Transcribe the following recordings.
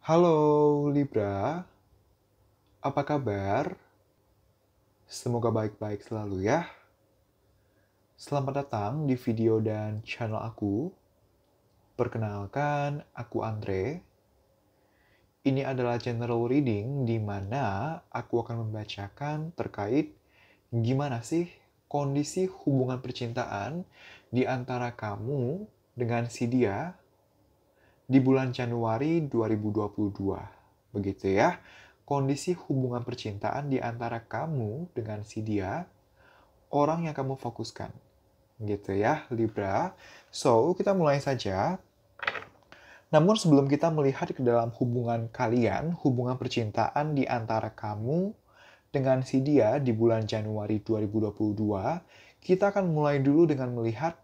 Halo Libra, apa kabar? Semoga baik-baik selalu ya. Selamat datang di video dan channel aku. Perkenalkan, aku Andre. Ini adalah general reading di mana aku akan membacakan terkait gimana sih kondisi hubungan percintaan di antara kamu dengan si dia di bulan Januari 2022. Begitu ya. Kondisi hubungan percintaan di antara kamu dengan si dia, orang yang kamu fokuskan. Gitu ya, Libra. So, kita mulai saja. Namun sebelum kita melihat ke dalam hubungan kalian, hubungan percintaan di antara kamu dengan si dia di bulan Januari 2022, kita akan mulai dulu dengan melihat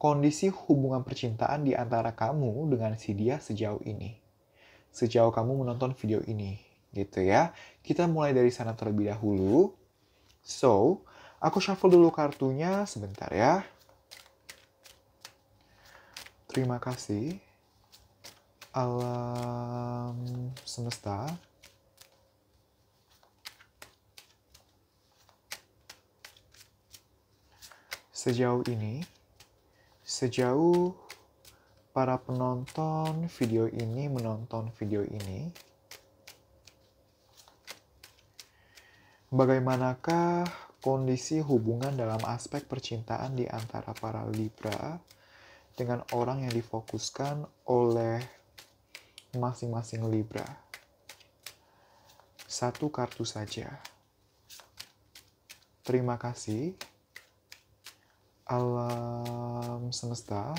kondisi hubungan percintaan di antara kamu dengan si dia sejauh ini. Sejauh kamu menonton video ini, gitu ya. Kita mulai dari sana terlebih dahulu. So, aku shuffle dulu kartunya sebentar ya. Terima kasih. Alam semesta. Sejauh ini, sejauh para penonton video ini menonton video ini, bagaimanakah kondisi hubungan dalam aspek percintaan di antara para Libra dengan orang yang difokuskan oleh masing-masing Libra? Satu kartu saja. Terima kasih. Alam semesta.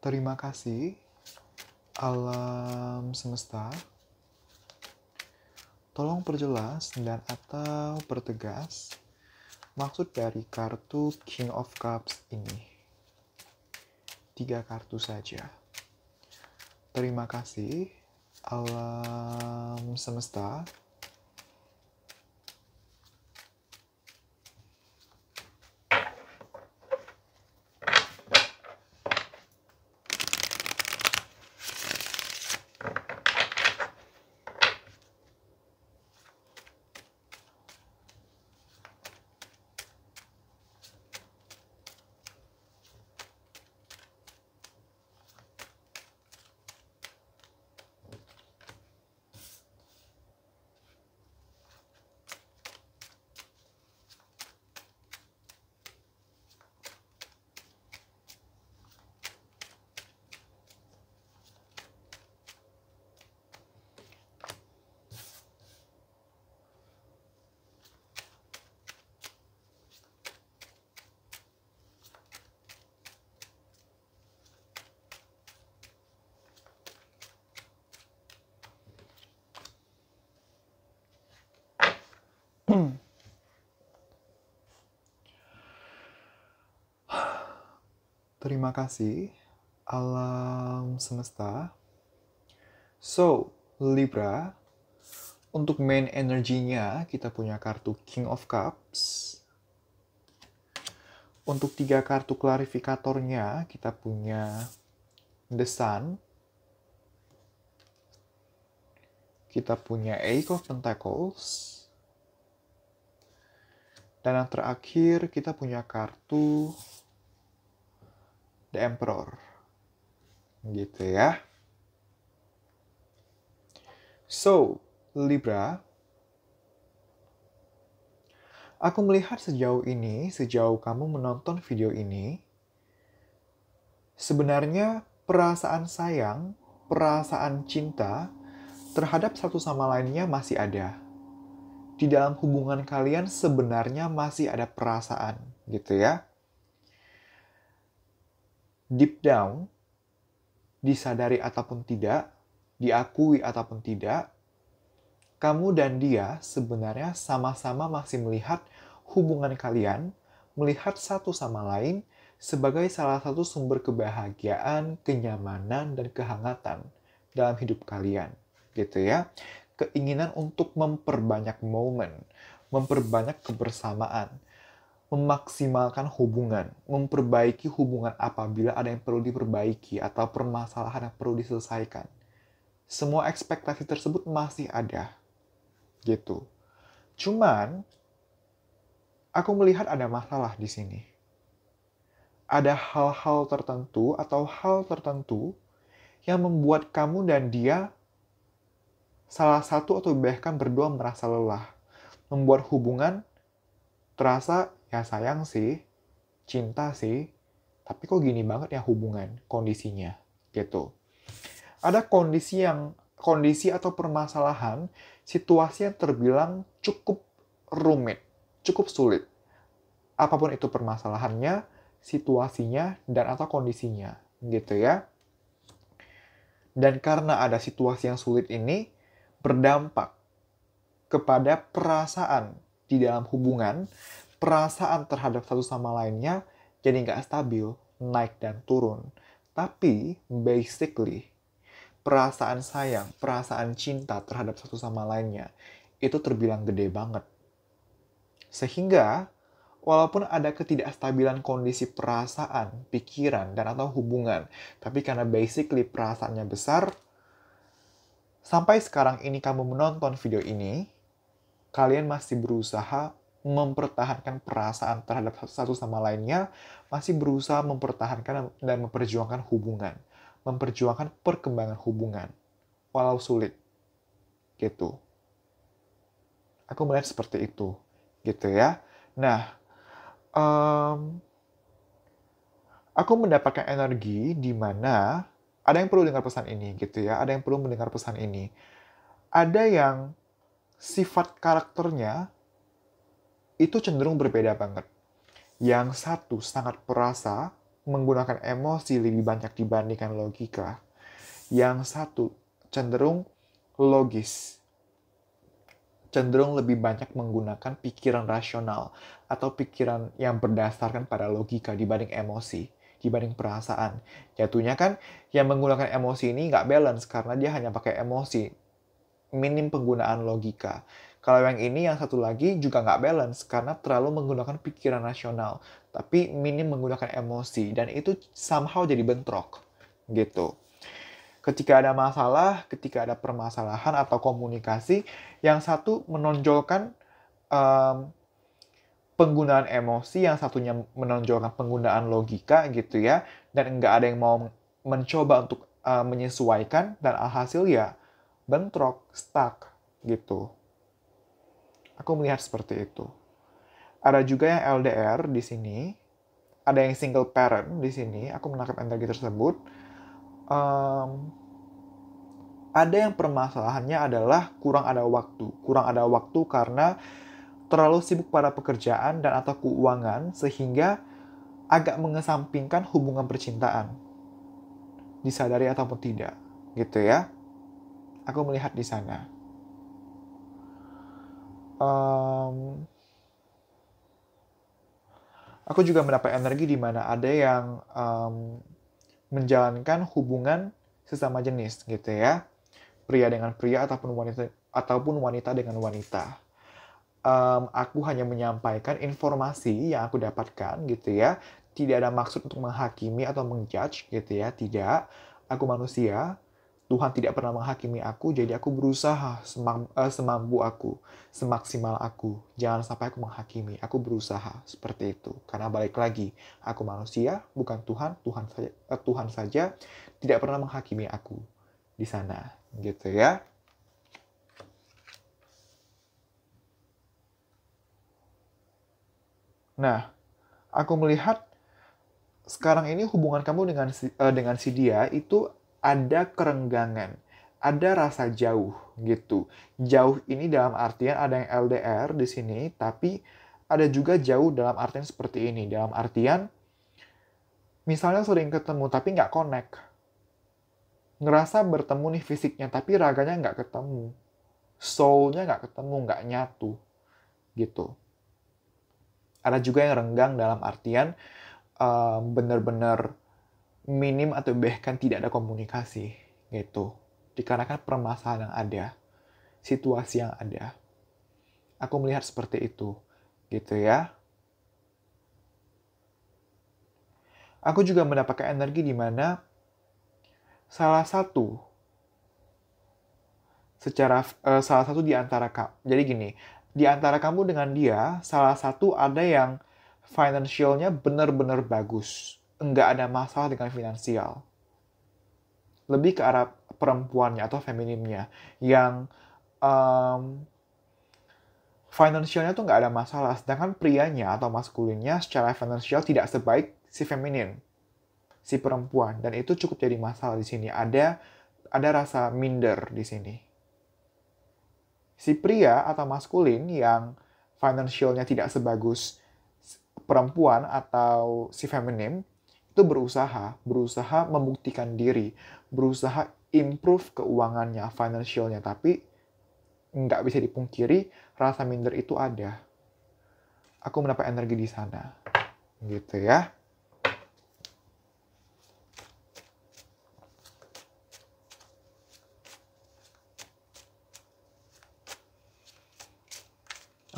Terima kasih, alam semesta. Tolong perjelas dan atau pertegas maksud dari kartu King of Cups ini. 3 kartu saja. Terima kasih, alam semesta. Terima kasih, alam semesta. So, Libra, untuk main energinya kita punya kartu King of Cups. Untuk 3 kartu klarifikatornya kita punya The Sun. Kita punya Eight of Pentacles. Dan yang terakhir kita punya kartu The Emperor. Gitu ya. So, Libra, aku melihat sejauh ini, sejauh kamu menonton video ini, sebenarnya perasaan sayang, perasaan cinta terhadap satu sama lainnya masih ada. Di dalam hubungan kalian sebenarnya masih ada perasaan, gitu ya. Deep down, disadari ataupun tidak, diakui ataupun tidak, kamu dan dia sebenarnya sama-sama masih melihat hubungan kalian, melihat satu sama lain sebagai salah satu sumber kebahagiaan, kenyamanan, dan kehangatan dalam hidup kalian. Gitu ya. Keinginan untuk memperbanyak momen, memperbanyak kebersamaan, memaksimalkan hubungan, memperbaiki hubungan apabila ada yang perlu diperbaiki atau permasalahan yang perlu diselesaikan. Semua ekspektasi tersebut masih ada, gitu. Cuman, aku melihat ada masalah di sini. Ada hal-hal tertentu atau hal tertentu yang membuat kamu dan dia salah satu atau bahkan berdua merasa lelah. Membuat hubungan terasa, ya sayang sih, cinta sih, tapi kok gini banget ya hubungan, kondisinya, gitu. Ada kondisi atau permasalahan, situasi yang terbilang cukup rumit, cukup sulit. Apapun itu permasalahannya, situasinya, dan atau kondisinya, gitu ya. Dan karena ada situasi yang sulit ini, berdampak kepada perasaan di dalam hubungan, perasaan terhadap satu sama lainnya jadi nggak stabil, naik dan turun. Tapi, basically, perasaan sayang, perasaan cinta terhadap satu sama lainnya, itu terbilang gede banget. Sehingga, walaupun ada ketidakstabilan kondisi perasaan, pikiran, dan atau hubungan, tapi karena basically perasaannya besar, sampai sekarang ini kamu menonton video ini, kalian masih berusaha mempertahankan perasaan terhadap satu sama lainnya, masih berusaha mempertahankan dan memperjuangkan hubungan, memperjuangkan perkembangan hubungan, walau sulit, gitu. Aku melihat seperti itu, gitu ya. Nah, aku mendapatkan energi di mana ada yang perlu dengar pesan ini, gitu ya. Ada yang perlu mendengar pesan ini. Ada yang sifat karakternya itu cenderung berbeda banget. Yang satu sangat perasa, menggunakan emosi lebih banyak dibandingkan logika. Yang satu cenderung logis, cenderung lebih banyak menggunakan pikiran rasional atau pikiran yang berdasarkan pada logika dibanding emosi, dibanding perasaan. Jatuhnya kan yang menggunakan emosi ini nggak balance karena dia hanya pakai emosi, minim penggunaan logika. Kalau yang ini, yang satu lagi juga nggak balance karena terlalu menggunakan pikiran rasional, tapi minim menggunakan emosi, dan itu somehow jadi bentrok, gitu. Ketika ada masalah, ketika ada permasalahan atau komunikasi, yang satu menonjolkan penggunaan emosi, yang satunya menonjolkan penggunaan logika, gitu ya, dan nggak ada yang mau mencoba untuk menyesuaikan, dan alhasil ya bentrok, stuck, gitu. Aku melihat seperti itu. Ada juga yang LDR di sini, ada yang single parent di sini. Aku menangkap energi tersebut. Ada yang permasalahannya adalah kurang ada waktu karena terlalu sibuk pada pekerjaan dan atau keuangan sehingga agak mengesampingkan hubungan percintaan. Disadari ataupun tidak, gitu ya. Aku melihat di sana. Aku juga mendapat energi di mana ada yang menjalankan hubungan sesama jenis, gitu ya. Pria dengan pria ataupun wanita dengan wanita. Aku hanya menyampaikan informasi yang aku dapatkan, gitu ya. Tidak ada maksud untuk menghakimi atau menjudge, gitu ya. Tidak. Aku manusia. Tuhan tidak pernah menghakimi aku, jadi aku berusaha semampu aku, semaksimal aku. Jangan sampai aku menghakimi, aku berusaha seperti itu. Karena balik lagi, aku manusia, bukan Tuhan. Tuhan saja tidak pernah menghakimi aku di sana, gitu ya. Nah, aku melihat sekarang ini hubungan kamu dengan si dia itu ada kerenggangan, ada rasa jauh gitu. Jauh ini dalam artian ada yang LDR di sini, tapi ada juga jauh dalam artian seperti ini. Dalam artian misalnya sering ketemu tapi nggak connect. ngerasa bertemu nih fisiknya, tapi raganya nggak ketemu. Soul-nya nggak ketemu, nggak nyatu. Gitu. Ada juga yang renggang dalam artian benar-benar minim atau bahkan tidak ada komunikasi. Gitu. Dikarenakan permasalahan yang ada. Situasi yang ada. Aku melihat seperti itu. Gitu ya. Aku juga mendapatkan energi di mana salah satu di antara kamu. Jadi gini, di antara kamu dengan dia, salah satu ada yang financialnya benar-benar bagus. Enggak ada masalah dengan finansial. Lebih ke arah perempuannya atau feminimnya. Yang financialnya tuh nggak ada masalah. Sedangkan prianya atau maskulinnya secara finansial tidak sebaik si feminin. Si perempuan. Dan itu cukup jadi masalah di sini. Ada rasa minder di sini. Si pria atau maskulin yang financialnya tidak sebagus perempuan atau si feminim, itu berusaha membuktikan diri, berusaha improve keuangannya, financialnya, tapi nggak bisa dipungkiri, rasa minder itu ada. Aku mendapat energi di sana. Gitu ya.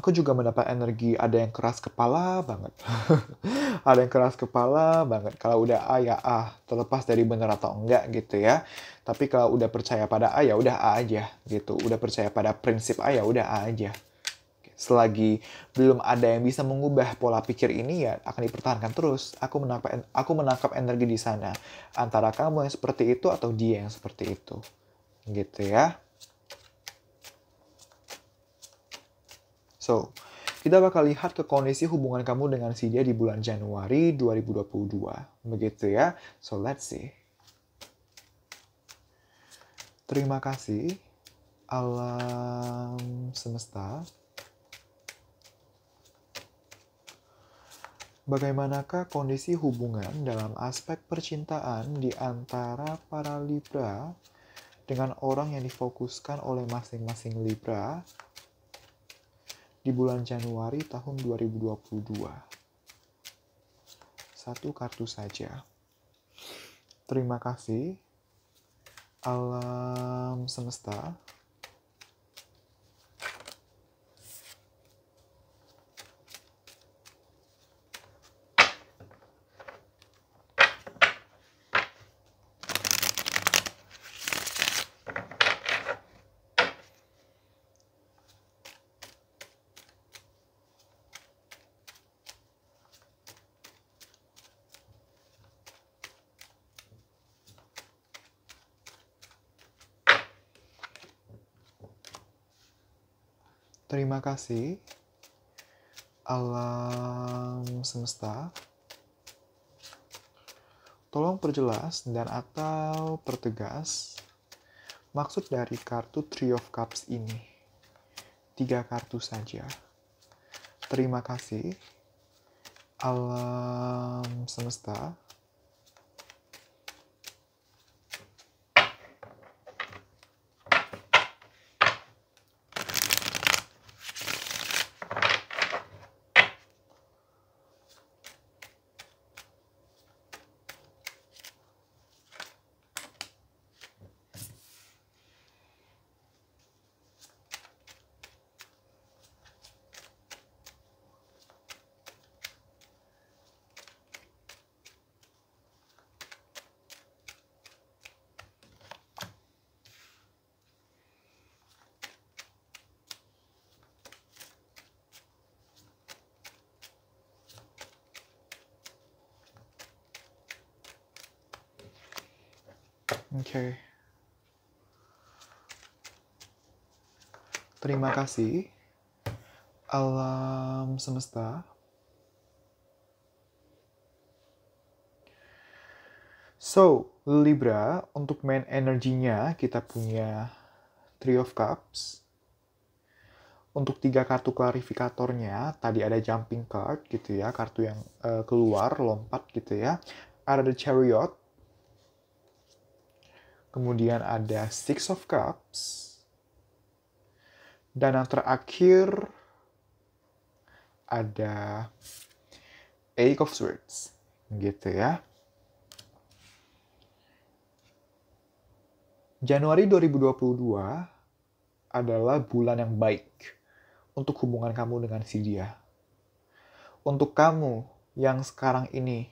Aku juga mendapat energi ada yang keras kepala banget. Ada yang keras kepala banget. Kalau udah A ya A, terlepas dari benar atau enggak gitu ya. Tapi kalau udah percaya pada A ya udah A aja gitu. Udah percaya pada prinsip A ya udah A aja. Selagi belum ada yang bisa mengubah pola pikir ini ya akan dipertahankan terus. Aku menangkap energi di sana. Antara kamu yang seperti itu atau dia yang seperti itu. Gitu ya. So, kita bakal lihat ke kondisi hubungan kamu dengan si dia di bulan Januari 2022. Begitu ya. So, let's see. Terima kasih, alam semesta. Bagaimanakah kondisi hubungan dalam aspek percintaan di antara para Libra dengan orang yang difokuskan oleh masing-masing Libra di bulan Januari tahun 2022. Satu kartu saja. Terima kasih, alam semesta. Terima kasih, alam semesta. Tolong perjelas dan atau pertegas maksud dari kartu Three of Cups ini. 3 kartu saja. Terima kasih, alam semesta. Oke. Terima kasih, alam semesta. So, Libra, untuk main energinya kita punya Three of Cups. Untuk 3 kartu klarifikatornya, tadi ada jumping card gitu ya, kartu yang keluar, lompat gitu ya. Ada The Chariot, kemudian ada Six of Cups, dan yang terakhir ada Eight of Swords, gitu ya. Januari 2022 adalah bulan yang baik untuk hubungan kamu dengan si dia. Untuk kamu yang sekarang ini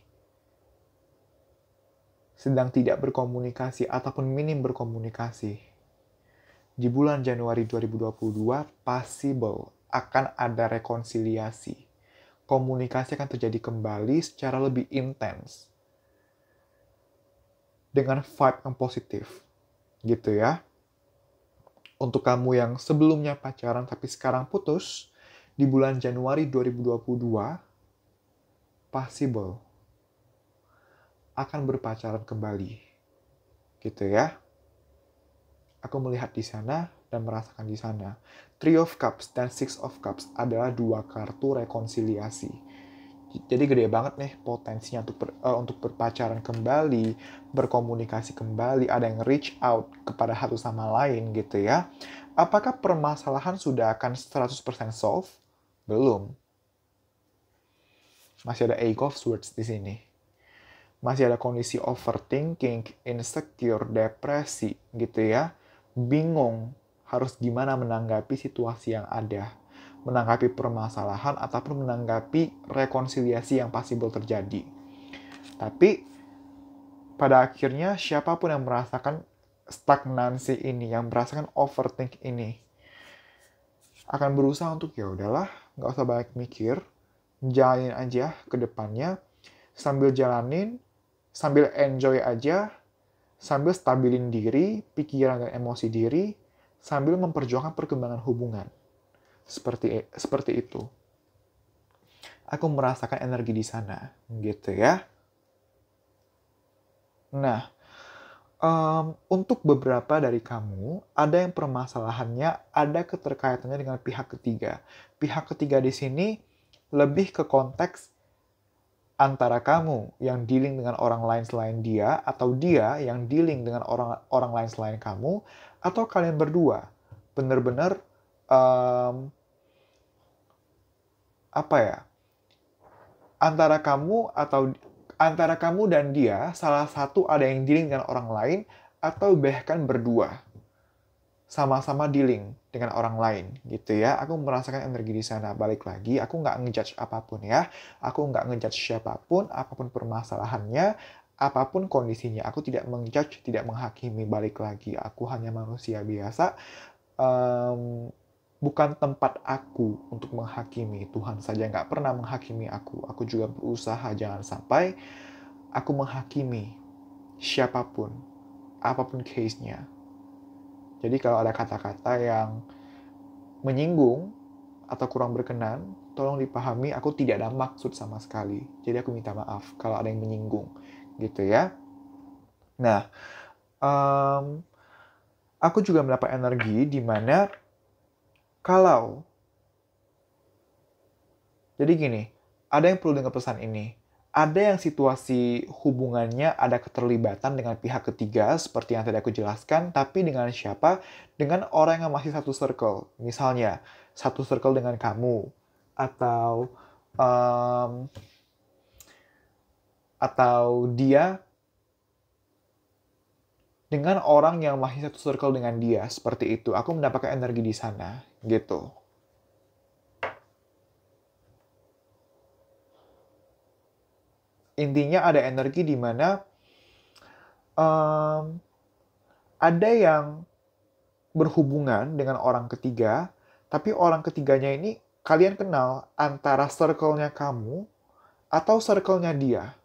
sedang tidak berkomunikasi ataupun minim berkomunikasi, di bulan Januari 2022 possible akan ada rekonsiliasi. Komunikasi akan terjadi kembali secara lebih intens. Dengan vibe yang positif. Gitu ya. Untuk kamu yang sebelumnya pacaran tapi sekarang putus, di bulan Januari 2022, possible akan berpacaran kembali. Gitu ya. Aku melihat di sana dan merasakan di sana. Three of Cups dan Six of Cups adalah dua kartu rekonsiliasi. Jadi gede banget nih potensinya untuk berpacaran kembali, berkomunikasi kembali, ada yang reach out kepada satu sama lain gitu ya. Apakah permasalahan sudah akan 100% solve? Belum. Masih ada Eight of Swords di sini. Masih ada kondisi overthinking, insecure, depresi gitu ya. Bingung harus gimana menanggapi situasi yang ada, menanggapi permasalahan ataupun menanggapi rekonsiliasi yang possible terjadi. Tapi pada akhirnya siapapun yang merasakan stagnansi ini, yang merasakan overthink ini, akan berusaha untuk ya udahlah, nggak usah banyak mikir, jalanin aja ke depannya, sambil jalanin, sambil enjoy aja, sambil stabilin diri, pikiran dan emosi diri, sambil memperjuangkan perkembangan hubungan. Seperti itu. Aku merasakan energi di sana, gitu ya. Nah, untuk beberapa dari kamu, ada yang permasalahannya ada keterkaitannya dengan pihak ketiga. Pihak ketiga di sini lebih ke konteks antara kamu yang dealing dengan orang lain selain dia, atau dia yang dealing dengan orang lain selain kamu, atau kalian berdua benar-benar antara kamu dan dia salah satu ada yang dealing dengan orang lain, atau bahkan berdua sama-sama dealing dengan orang lain gitu ya. Aku merasakan energi di sana. Balik lagi, aku nggak ngejudge apapun ya. Aku nggak ngejudge siapapun, apapun permasalahannya, apapun kondisinya. Aku tidak mengjudge, tidak menghakimi. Balik lagi, aku hanya manusia biasa. Bukan tempat aku untuk menghakimi. Tuhan saja nggak pernah menghakimi aku. Aku juga berusaha jangan sampai aku menghakimi siapapun, apapun case-nya. Jadi kalau ada kata-kata yang menyinggung atau kurang berkenan, tolong dipahami aku tidak ada maksud sama sekali. Jadi aku minta maaf kalau ada yang menyinggung, gitu ya. Nah, aku juga mendapat energi di mana kalau, jadi gini, ada yang perlu dengar pesan ini. Ada yang situasi hubungannya ada keterlibatan dengan pihak ketiga, seperti yang tadi aku jelaskan, tapi dengan siapa? Dengan orang yang masih satu circle. Misalnya, satu circle dengan kamu, atau dia dengan orang yang masih satu circle dengan dia, seperti itu. Aku mendapatkan energi di sana, gitu. Intinya ada energi di mana ada yang berhubungan dengan orang ketiga, tapi orang ketiganya ini kalian kenal antara circle-nya kamu atau circle-nya dia.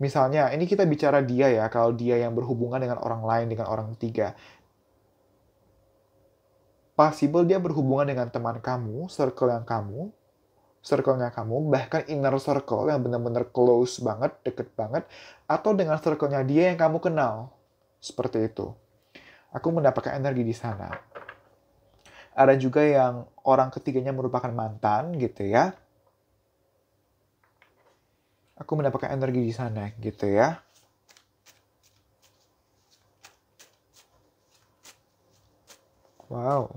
Misalnya, ini kita bicara dia ya, kalau dia yang berhubungan dengan orang lain, dengan orang ketiga. Possible dia berhubungan dengan teman kamu, circle-nya kamu, bahkan inner circle yang benar-benar close banget, deket banget, atau dengan circle-nya dia yang kamu kenal. Seperti itu. Aku mendapatkan energi di sana. Ada juga yang orang ketiganya merupakan mantan, gitu ya. Aku mendapatkan energi di sana gitu ya. Wow.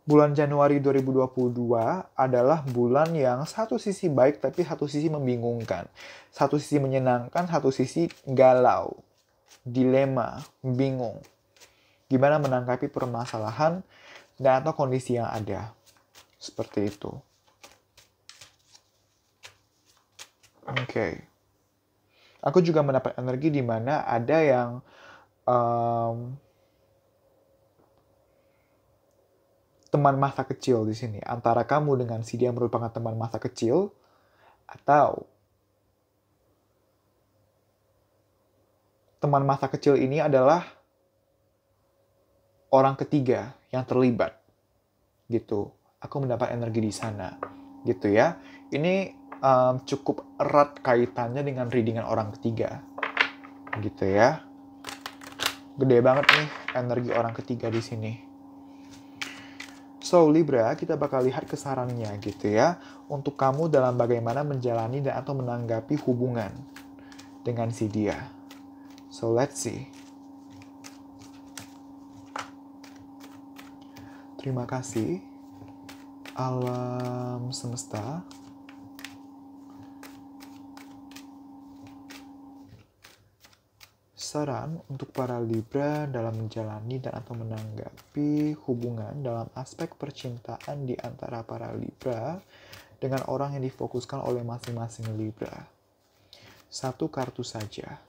Bulan Januari 2022 adalah bulan yang satu sisi baik tapi satu sisi membingungkan. Satu sisi menyenangkan, satu sisi galau, dilema, bingung. Gimana menanggapi permasalahan dan atau kondisi yang ada. Seperti itu. Oke. Aku juga mendapat energi di mana ada yang teman masa kecil di sini. Antara kamu dengan si dia merupakan teman masa kecil, atau teman masa kecil ini adalah orang ketiga yang terlibat. Gitu. Aku mendapat energi di sana. Gitu ya. Ini cukup erat kaitannya dengan readingan orang ketiga. Gitu ya. Gede banget nih energi orang ketiga di sini. So, Libra, kita bakal lihat kesarannya gitu ya. Untuk kamu dalam bagaimana menjalani dan atau menanggapi hubungan dengan si dia. So, let's see. Terima kasih, alam semesta. Saran untuk para Libra dalam menjalani dan atau menanggapi hubungan dalam aspek percintaan di antara para Libra dengan orang yang difokuskan oleh masing-masing Libra. Satu kartu saja.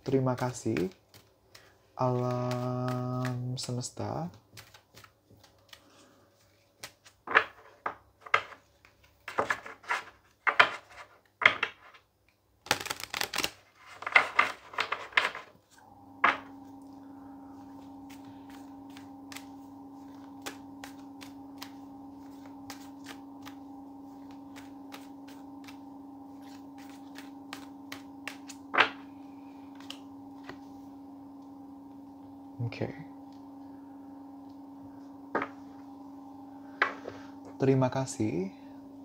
Terima kasih, alam semesta. Oke. Terima kasih,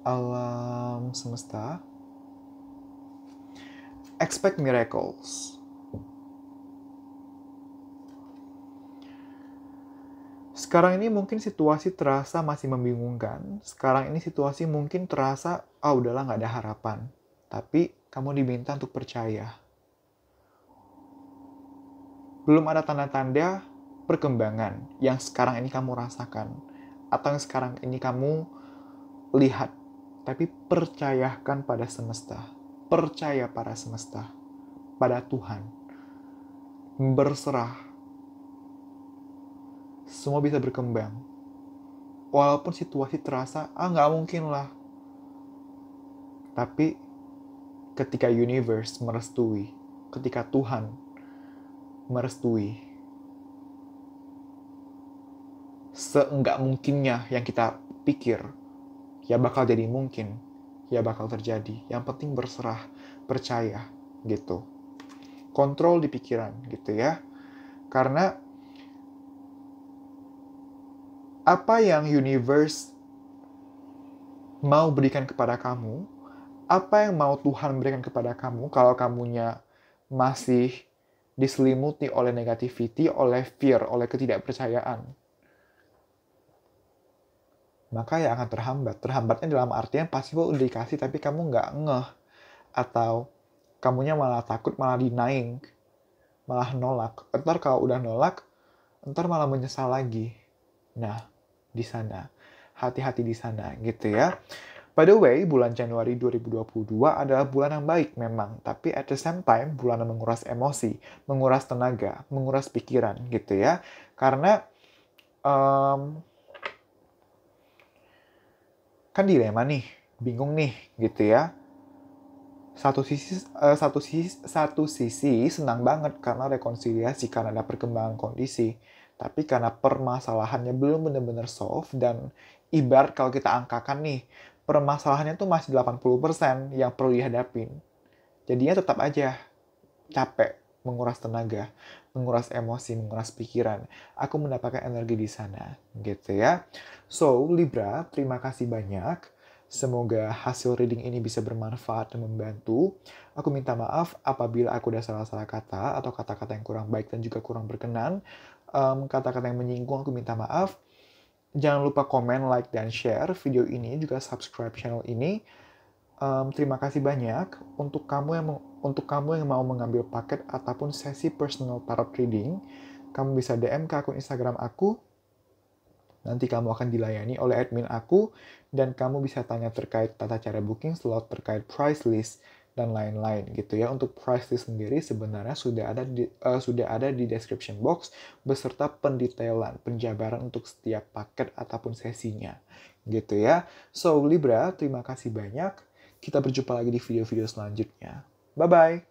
alam semesta. Expect miracles. Sekarang ini mungkin situasi terasa masih membingungkan. Sekarang ini situasi mungkin terasa, udahlah gak ada harapan. Tapi kamu diminta untuk percaya. Belum ada tanda-tanda perkembangan yang sekarang ini kamu rasakan. Atau yang sekarang ini kamu lihat. Tapi percayakan pada semesta. Percaya pada semesta. Pada Tuhan. Berserah. Semua bisa berkembang. Walaupun situasi terasa, nggak mungkin lah. Tapi ketika universe merestui, ketika Tuhan merestui, seenggak mungkinnya yang kita pikir, ya bakal jadi mungkin, ya bakal terjadi. Yang penting berserah, percaya, gitu. Kontrol di pikiran, gitu ya. Karena apa yang universe mau berikan kepada kamu, apa yang mau Tuhan berikan kepada kamu, kalau kamunya masih diselimuti oleh negativity, oleh fear, oleh ketidakpercayaan, maka ya akan terhambat. Terhambatnya dalam artian pasti udah dikasih tapi kamu nggak ngeh, atau kamunya malah takut, malah denying, malah nolak. Ntar kalau udah nolak, ntar malah menyesal lagi. Nah, di sana. Hati-hati di sana gitu ya. By the way, bulan Januari 2022 adalah bulan yang baik memang, tapi at the same time bulan yang menguras emosi, menguras tenaga, menguras pikiran gitu ya. Karena kan dilema nih, bingung nih gitu ya. Satu sisi senang banget karena rekonsiliasi, karena ada perkembangan kondisi. Tapi karena permasalahannya belum benar-benar solve, dan ibarat kalau kita angkakan nih, permasalahannya tuh masih 80% yang perlu dihadapin. Jadinya tetap aja capek, menguras tenaga, menguras emosi, menguras pikiran. Aku mendapatkan energi di sana, gitu ya. So, Libra, terima kasih banyak. Semoga hasil reading ini bisa bermanfaat dan membantu. Aku minta maaf apabila aku udah salah-salah kata atau kata-kata yang kurang baik dan juga kurang berkenan. Kata-kata yang menyinggung aku minta maaf. Jangan lupa komen, like, dan share video ini, juga subscribe channel ini. Terima kasih banyak untuk kamu yang mau mengambil paket ataupun sesi personal tarot reading. Kamu bisa DM ke akun Instagram aku. Nanti kamu akan dilayani oleh admin aku dan kamu bisa tanya terkait tata cara booking slot, terkait price list dan lain-lain gitu ya. Untuk price list sendiri sebenarnya sudah ada di description box beserta pendetailan, penjabaran untuk setiap paket ataupun sesinya gitu ya. So Libra, terima kasih banyak. Kita berjumpa lagi di video-video selanjutnya. Bye-bye!